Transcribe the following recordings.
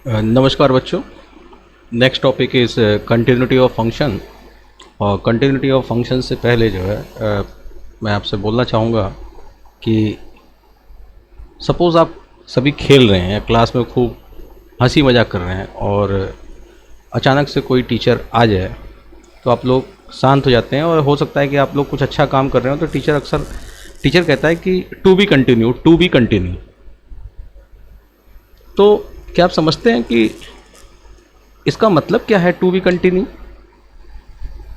नमस्कार बच्चों। Next topic is continuity of function. और कंटिन्यूटी ऑफ फंक्शन से पहले जो है मैं आपसे बोलना चाहूँगा कि सपोज़ आप सभी खेल रहे हैं, क्लास में खूब हंसी मजाक कर रहे हैं और अचानक से कोई टीचर आ जाए तो आप लोग शांत हो जाते हैं और हो सकता है कि आप लोग कुछ अच्छा काम कर रहे हो तो टीचर कहता है कि टू बी कंटिन्यू। तो क्या आप समझते हैं कि इसका मतलब क्या है टू बी कंटिन्यू?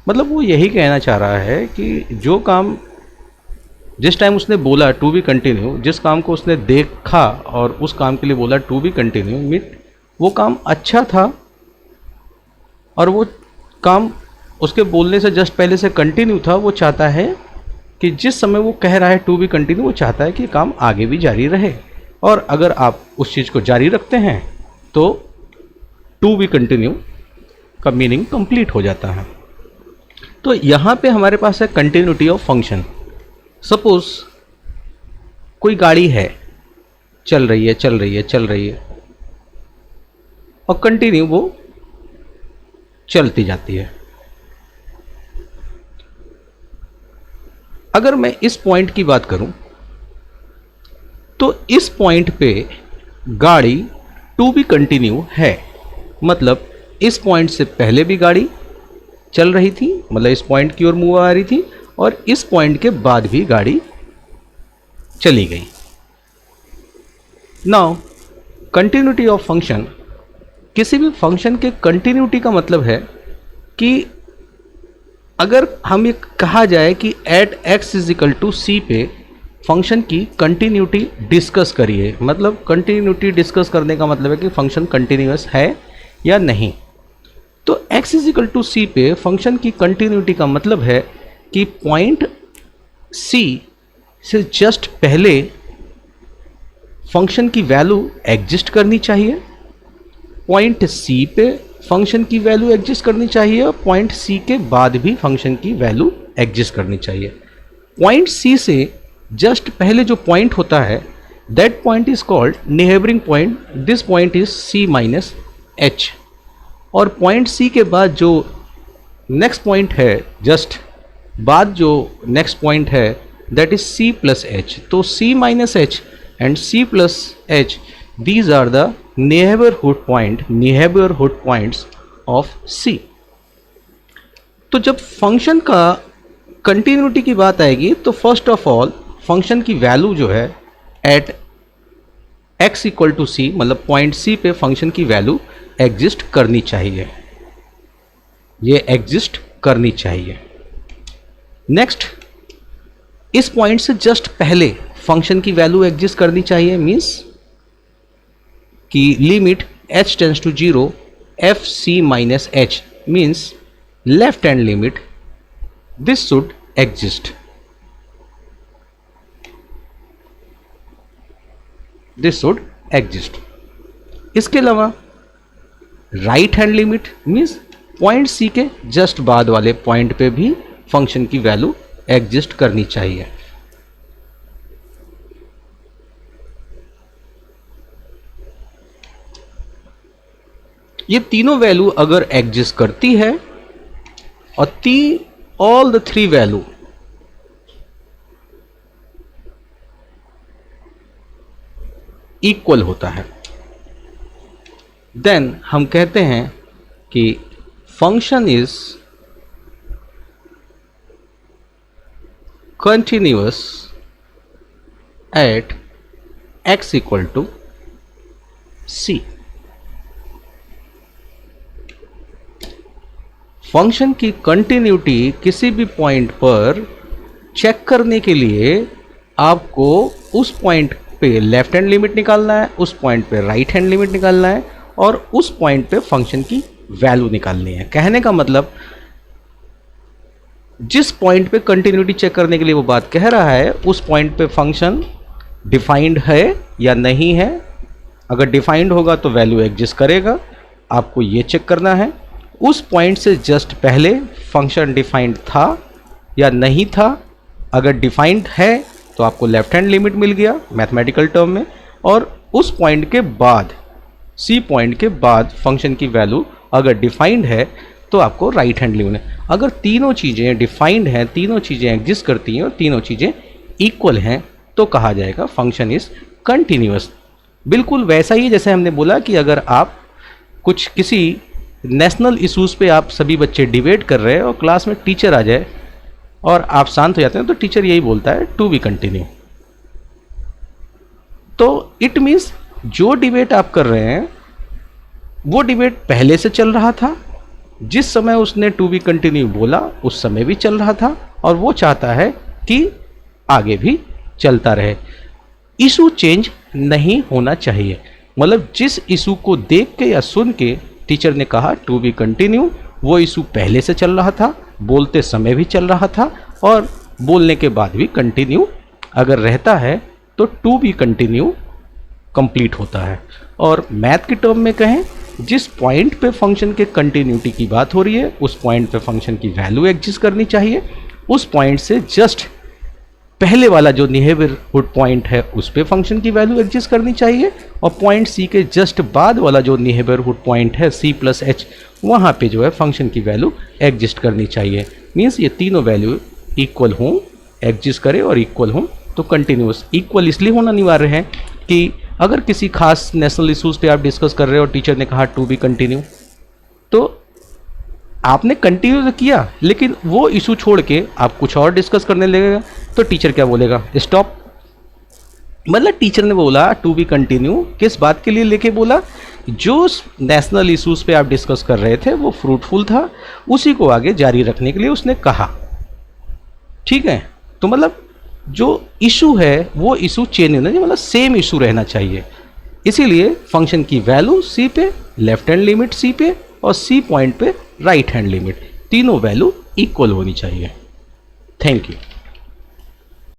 मतलब वो यही कहना चाह रहा है कि जो काम जिस टाइम उसने बोला टू बी कंटिन्यू, जिस काम को उसने देखा और उस काम के लिए बोला टू बी कंटिन्यू, मीट वो काम अच्छा था और वो काम उसके बोलने से जस्ट पहले से कंटिन्यू था। वो चाहता है कि जिस समय वो कह रहा है टू बी कंटिन्यू, वो चाहता है कि काम आगे भी जारी रहे। और अगर आप उस चीज़ को जारी रखते हैं तो टू बी कंटिन्यू का मीनिंग कंप्लीट हो जाता है। तो यहाँ पे हमारे पास है कंटिन्यूटी ऑफ फंक्शन। सपोज कोई गाड़ी है, चल रही है और कंटिन्यू वो चलती जाती है। अगर मैं इस पॉइंट की बात करूं तो इस पॉइंट पे गाड़ी टू बी कंटिन्यू है। मतलब इस पॉइंट से पहले भी गाड़ी चल रही थी, मतलब इस पॉइंट की ओर मूव आ रही थी, और इस पॉइंट के बाद भी गाड़ी चली गई। नाउ कंटिन्यूटी ऑफ फंक्शन, किसी भी फंक्शन के कंटिन्यूटी का मतलब है कि अगर हम ये कहा जाए कि at x is equal to C पे फंक्शन की कंटिन्यूटी डिस्कस करिए, मतलब कंटिन्यूटी डिस्कस करने का मतलब है कि फंक्शन कंटिन्यूअस है या नहीं। तो x is equal to C पे फंक्शन की कंटिन्यूटी का मतलब है कि पॉइंट c से जस्ट पहले फंक्शन की वैल्यू एग्जिस्ट करनी चाहिए, पॉइंट c पे फंक्शन की वैल्यू एग्जिस्ट करनी चाहिए, और पॉइंट c के बाद भी फंक्शन की वैल्यू एग्जिस्ट करनी चाहिए। पॉइंट c से जस्ट पहले जो पॉइंट होता है that point is called neighbouring point. This point is c minus h। और पॉइंट c के बाद जो नेक्स्ट पॉइंट है, जस्ट बाद जो नेक्स्ट पॉइंट है that is c plus h। तो c minus h and c plus h, these are the neighbourhood points of c। तो जब फंक्शन का कंटिन्यूटी की बात आएगी तो फर्स्ट ऑफ ऑल फंक्शन की वैल्यू जो है एट x इक्वल टू सी, मतलब पॉइंट c पे फंक्शन की वैल्यू एग्जिस्ट करनी चाहिए, ये एग्जिस्ट करनी चाहिए। नेक्स्ट, इस पॉइंट से जस्ट पहले फंक्शन की वैल्यू एग्जिस्ट करनी चाहिए, मीन्स कि limit h tends to 0 f c minus h, means left hand limit, this should exist. This should exist. इसके अलावा right hand limit means point c के जस्ट बाद वाले पॉइंट पे भी फंक्शन की वैल्यू एग्जिस्ट करनी चाहिए। ये तीनों वैल्यू अगर एग्जिस्ट करती है और all the three value equal होता है, देन हम कहते हैं कि function is continuous at x equal to c। Function की कंटिन्यूटी किसी भी पॉइंट पर चेक करने के लिए आपको उस पॉइंट पे लेफ्ट हैंड लिमिट निकालना है, उस पॉइंट पे राइट हैंड लिमिट निकालना है, और उस पॉइंट पे फंक्शन की वैल्यू निकालनी है। कहने का मतलब जिस पॉइंट पे कंटिन्यूटी चेक करने के लिए वो बात कह रहा है उस पॉइंट पे फंक्शन डिफाइंड है या नहीं है। अगर डिफाइंड होगा तो वैल्यू एग्जिस्ट करेगा, आपको ये चेक करना है। उस पॉइंट से जस्ट पहले फंक्शन डिफाइंड था या नहीं था, अगर डिफाइंड है तो आपको लेफ्ट हैंड लिमिट मिल गया मैथमेटिकल टर्म में, और उस पॉइंट के बाद सी पॉइंट के बाद फंक्शन की वैल्यू अगर डिफाइंड है तो आपको राइट हैंड लिमिट है। अगर तीनों चीज़ें डिफाइंड हैं, तीनों चीज़ें एग्जिस्ट करती हैं और तीनों चीज़ें इक्वल हैं तो कहा जाएगा फंक्शन इज कंटिन्यूअस। बिल्कुल वैसा ही जैसे हमने बोला कि अगर आप कुछ किसी नेशनल इशूज़ पे आप सभी बच्चे डिबेट कर रहे हैं और क्लास में टीचर आ जाए और आप शांत हो जाते हैं तो टीचर यही बोलता है टू बी कंटिन्यू। तो इट मीन्स जो डिबेट आप कर रहे हैं वो डिबेट पहले से चल रहा था, जिस समय उसने टू बी कंटिन्यू बोला उस समय भी चल रहा था और वो चाहता है कि आगे भी चलता रहे। इशू चेंज नहीं होना चाहिए, मतलब जिस इशू को देख के या सुन के टीचर ने कहा टू बी कंटिन्यू, वो इशू पहले से चल रहा था, बोलते समय भी चल रहा था और बोलने के बाद भी कंटिन्यू अगर रहता है तो टू बी कंटिन्यू कंप्लीट होता है। और मैथ के टर्म में कहें, जिस पॉइंट पे फंक्शन के कंटिन्यूटी की बात हो रही है उस पॉइंट पे फंक्शन की वैल्यू एग्जिस्ट करनी चाहिए, उस पॉइंट से जस्ट पहले वाला जो नेबरहुड पॉइंट है उस पे फंक्शन की वैल्यू एग्जिस्ट करनी चाहिए और पॉइंट सी के जस्ट बाद वाला जो नेबरहुड पॉइंट है सी प्लस एच, वहाँ पे जो है फंक्शन की वैल्यू एग्जिस्ट करनी चाहिए। मीन्स ये तीनों वैल्यू इक्वल हों, एग्जिस्ट करें और इक्वल हों तो कंटिन्यूस। इक्वल इसलिए होना अनिवार्य है कि अगर किसी खास नेशनल इशूज़ पे आप डिस्कस कर रहे हो और टीचर ने कहा टू बी कंटिन्यू, तो आपने कंटिन्यू तो किया लेकिन वो इशू छोड़ के आप कुछ और डिस्कस करने लगेगा तो टीचर क्या बोलेगा, स्टॉप। मतलब टीचर ने बोला टू बी कंटिन्यू किस बात के लिए लेके बोला, जो नेशनल इशूज़ पे आप डिस्कस कर रहे थे वो फ्रूटफुल था, उसी को आगे जारी रखने के लिए उसने कहा। ठीक है, तो मतलब जो इशू है वो इशू चेंज होना चाहिए, मतलब सेम इशू रहना चाहिए। इसीलिए फंक्शन की वैल्यू सी पे लेफ्ट हैंड लिमिट सी पे और सी पॉइंट पे राइट हैंड लिमिट, तीनों वैल्यू इक्वल होनी चाहिए। Thank you.